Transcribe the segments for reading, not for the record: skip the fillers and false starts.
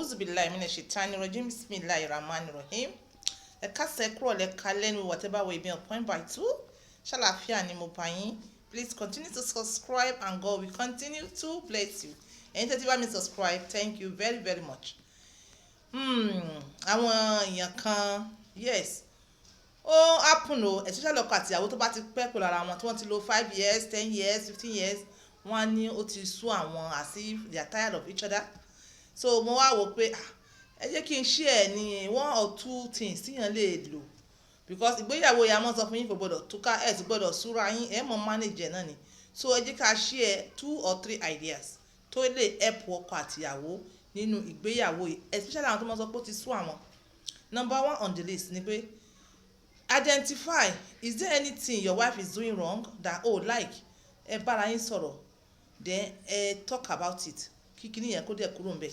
Auzubillahi minash-shaytanir-rajim. Bismillahir-rahmanir-rahim. Ẹ káàsán, ẹ kúrọ̀lẹ́, ẹ káalẹ́ ní whatever way me point by two. Ṣàlàáfíà ni mo bá yín. Please continue to subscribe and God will continue to bless you. Ẹ̀yin tẹ́tí bá mi subscribe, thank you very very much. Àwọn èèyàn kan, yes, ó happen o, especially ọkọ àti ìyàwó tó bá ti pẹ́ pẹ̀lú ara wọn tí wọ́n ti lò 5 years 10 years 15 years, wọ́n á ní ó ti sú àwọn as if they are tired of each other. So mo wá wò pé ẹ jẹ́ kí n share ní one or two things tíyàn lè lò, because ìgbéyàwó ya mọ́ sọ fún yín kò gbọ́dọ̀ túká, ẹ̀ sì gbọ́dọ̀ súra yín, ẹ̀ mọ̀ manage náà ni. So ẹ jẹ́ ká share 2 or 3 ideas tó lè help ọkọ àti ìyàwó nínú ìgbéyàwó yìí, especially àwọn tó mọ̀ sọ pé ó ti sú àwọn. Number 1 on the list ni pé identify, is there anything your wife is doing wrong that like ẹ bára yín sọ̀rọ̀, then talk about it, kíkiri yẹn kó dẹ̀ kúrò ń bẹ̀.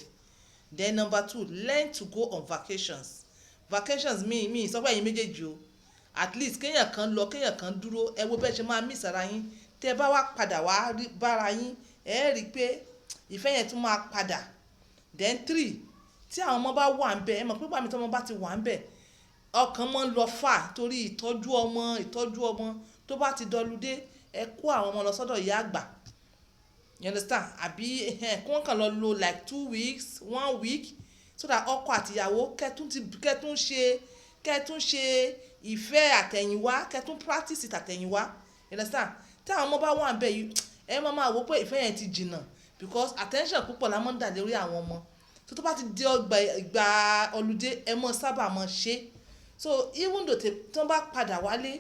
Then number 2, learn to go on vacations. Vacations mi sọ pé ẹ̀yin méjèèjì o, at least kéèyàn kan lọ kéèyàn kan dúró, ẹ wo bẹ́ẹ̀ ṣe máa miss ara yín. Tẹ́ bá wá padà wá bára yín, ẹ rí i pé ìfẹ́ yẹn tún máa padà. Then 3, tí àwọn ọmọ bá wà ń bẹ̀, ẹ mọ̀ pé bàmí tí ọmọ bá ti wà ń bẹ̀, ọkàn mọ́ ń lọ fà torí ìtọ́jú ọmọ tó bá ti dọludé, ẹ kó àwọn ọmọ lọ sọ́dọ̀ ìyá àgbà. You understand? Àbí kí wọ́n kàn lọ lo like 2 weeks 1 week, so that ọkọ àti ìyàwó kẹ́tún ṣe ìfẹ́ àtẹ̀yìnwá, kẹ́tún practice àtẹ̀yìnwá. You understand? Tí àwọn ọmọ bá wà ń bẹ̀ yìí, ẹ máa wò pé ìfẹ́ yẹn ti jìnnà, because attention púpọ̀ la máa ń dà lórí àwọn ọmọ. So tó bá ti di ìgbà ọlùdé, ẹ mọ̀ sábà mọ̀ ṣe. So even though tí wọ́n bá padà wálé,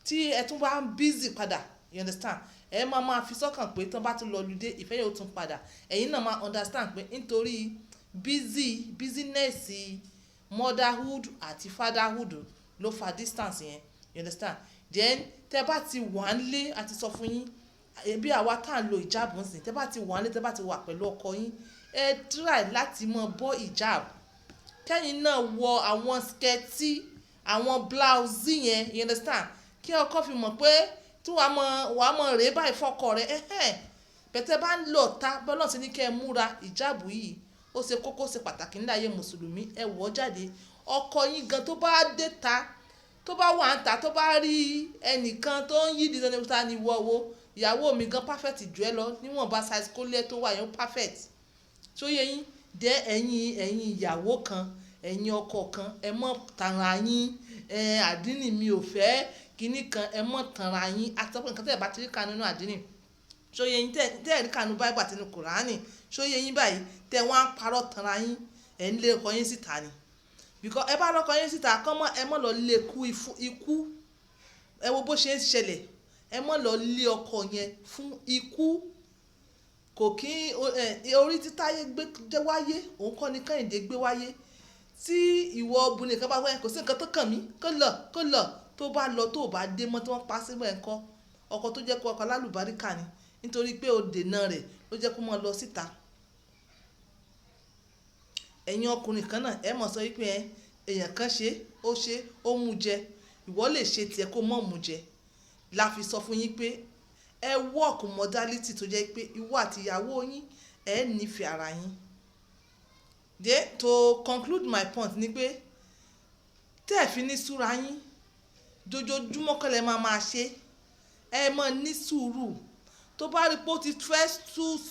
tí ẹ tún bá ń busy padà, you understand, ẹ máa fi sọ́kàn pé tí wọ́n bá tún lọ lùdé, ìfẹ́ yóò tún padà. Ẹ̀yin náà máa understand pé nítorí busyness motherhood àti fatherhood ló fa distance yẹn, you understand. Then tẹ́ bá ti wà nílé, àti sọ fún yín bí àwa tá à ń lo ìjáàbù nsìn, tẹ́ bá ti wà nílé, tẹ́ bá ti wà pẹ̀lú ọkọ yín, ẹ try láti mọ bọ́ ìjáàbù. Kẹ́yìn náà wọ àwọn skẹ́tì, àwọn blouse yẹn, you understand, kí ọkọ fi mọ̀ pé tí wàá mọ̀ rèé báyìí fọ́kọ rẹ̀, bẹ̀tẹ̀ bá ń lọ ta bọ́lọ̀ sí ní kẹ́ ẹ múra ìjáàbù yìí, ó ṣe kókó ṣe pàtàkì nílẹ̀ ayé mùsùlùmí. Ẹ wọ̀ jáde, ọkọ yín gan tó bá dé ta, tó bá wà ń ta, tó bá rí ẹnìkan tó ń yí di sẹ́nìkúta ni wọ́wọ́, ìyàwó mi gan perfect jù ẹ lọ, níwọ̀nba size kólé tó wà yẹn perfect. So yẹ yín dẹ́ ẹ̀yin ìyàwó kan, ẹ̀yin ọkọ kan, ẹ mọ̀ tàrà yín, àdínì mi ò fẹ́ kíní kan, ẹ mọ̀ tàrà yín. Àtọ́pọ̀ nǹkan tẹ́ ẹ bá ti rí kanu nínú àdínì, so yẹ yín tẹ́ ẹ rí kanu Bible àti nínú Kùránì, so yẹ yín báyìí tẹ́ wọ́n á parọ́ tàrà yín, ẹ̀ ń lé ọkọ yín síta ni. Because ẹ bá lọ́kọ yín síta, ẹ mọ̀ lọ lé ikú. Ẹ wo bó ṣe ń ṣẹlẹ̀, ẹ mọ̀ lọ lé ọkọ yẹn fún ikú. Kò kí orí tí Táyé gbé wáyé, òun kọ́ ni Kẹ́hìndé gbé wáyé. Tí ìwọ obìnrin kan bá wáyé, kò sí nǹkan tó kàn mí, kó lọ tó bá lọ tó bá dé mọ́ tí wọ́n pa síbẹ̀ ńkọ́. Ọkọ tó jẹ́ kó ọkọ alálùbáríkà ni, nítorí pé ó dènà rẹ̀ ló jẹ́ kó mọ́ lọ síta. Ẹ̀yin ọkùnrin kan náà ẹ mọ̀ sọ wípé èèyàn kan ó mú jẹ, ìwọ lè ṣe tiẹ̀ kó mọ̀ mú jẹ. La fi sọ fún yín pé ẹ work modality tó jẹ́ pé ìwọ àti ìyàwó yín ẹ nífẹ̀ẹ́ ara yín. Then to conclude my point ni pé tẹ́ ẹ fi ní súra yín, jojoojúmọ́ kọ́ lẹ máa ṣe, ẹ mọ̀ ní sùúrù. Tó bá rí pé ó ti fẹ́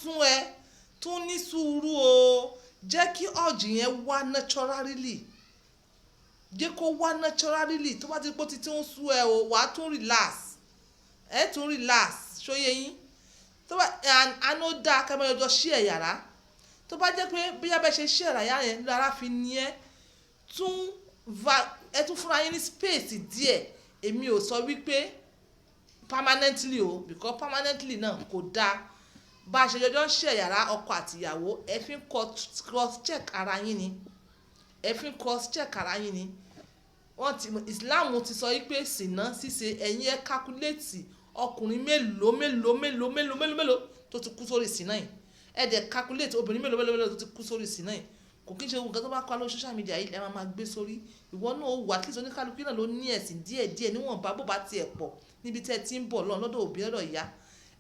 sún ẹ, tún ní sùúrù o. Jẹ́ kí urge yẹn wá naturally, jẹ́ kó wá naturally. Tó bá ti rí pé ó ti ń sú ẹ o, wàá tún relax, ẹ tún relax, ṣóyé yín. Tó bá àná dá kẹ́mọ́ ọjọ́ ṣí ẹ̀ yàrá, tó bá jẹ́ pé bí abẹ́ ṣe ṣí ẹ̀rà yàrá yẹn lára fi ní ẹ tún fúnra yín ní space díẹ̀. Èmi ò sọ wípé permanently o, because permanently náà kò dáa. Bá a ṣe jọjọ́ ṣí ẹ̀ yàrá ọkọ àti ìyàwó, ẹ fi ń cross check ara yín ni, Islam ti sọ wípé sìnà ṣíṣe, ẹ̀yin ẹ calculate ọkùnrin mélòó tó ti kú sórí sìnà yìí, ẹ dẹ̀ calculate obìnrin mélòó tó ti kú sórí sìnà yìí. Kò kí n ṣe nǹkan tó bá kọ́ lórí social media yìí ẹ máa gbé sórí. Ìwọ náà ó wà kí oníkálukú náà ló ní ẹ̀sìn díẹ̀ níwọ̀nba bó bá tiẹ̀ pọ̀ níbi tẹ́ ẹ ti ń bọ̀ lọ́dọ̀ òbí lọ́dọ̀ ìyá.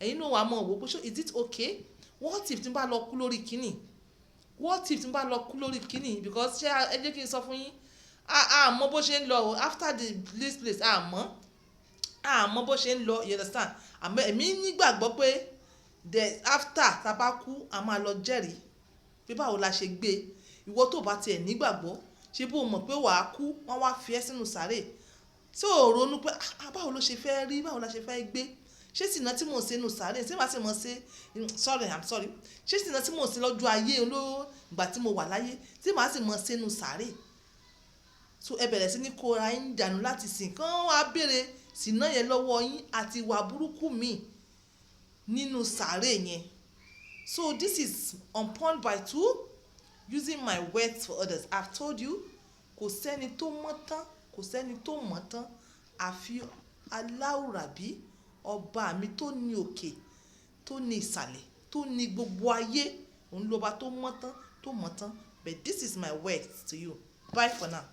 Ẹ̀yin náà wà mọ̀ wò pé is it okay? What if tí n bá lọ kú lórí kíní? what if tí n bá lọ kú lórí kíní because ṣé ẹ jẹ́ kí n sọ fún yín àmọ́ bó ṣe ń lọ after this place àmọ́ bó ṣe ń lọ you understand àmọ́ èmi nígbàgbọ́ pé the after tá bá kú a máa lọ jẹ́rìí pé báwo la ṣe gbé ìwọ tó bá tiẹ̀ nígbàgbọ́ ṣé bó mọ̀ pé wàá kú wọ́n wá fi ẹ́ sínú sàárè tí ò ronú pé báwo ló ṣe fẹ́ rí báwo la ṣe fẹ́ gbé ṣé sìnà tí mò ń ṣe nù sàárè ṣé màá sì mọ̀ ṣe I'm sorry ṣé sìnà tí mò ń ṣe lọ́jọ́ ayé ìgbà tí mo wà láyé tí màá sì mọ̀ ṣe nù sàárè so ẹ bẹ̀rẹ̀ sí ní kóra yín dànù láti sìn kán wá béèrè sìnà yẹn lọ́wọ́ yín àti ìwà burúkú míì nínú sàárè yẹn. So this is on point by 2 using my words for others. I've told you kò sẹ́ni tó mọ̀ tán àfi aláwùrábí ọba mi tó ní òkè tó ní ìsàlẹ̀ tó ní gbogbo ayé òun lọ́ba tó mọ̀ tán but this is my words to you. Bye for now.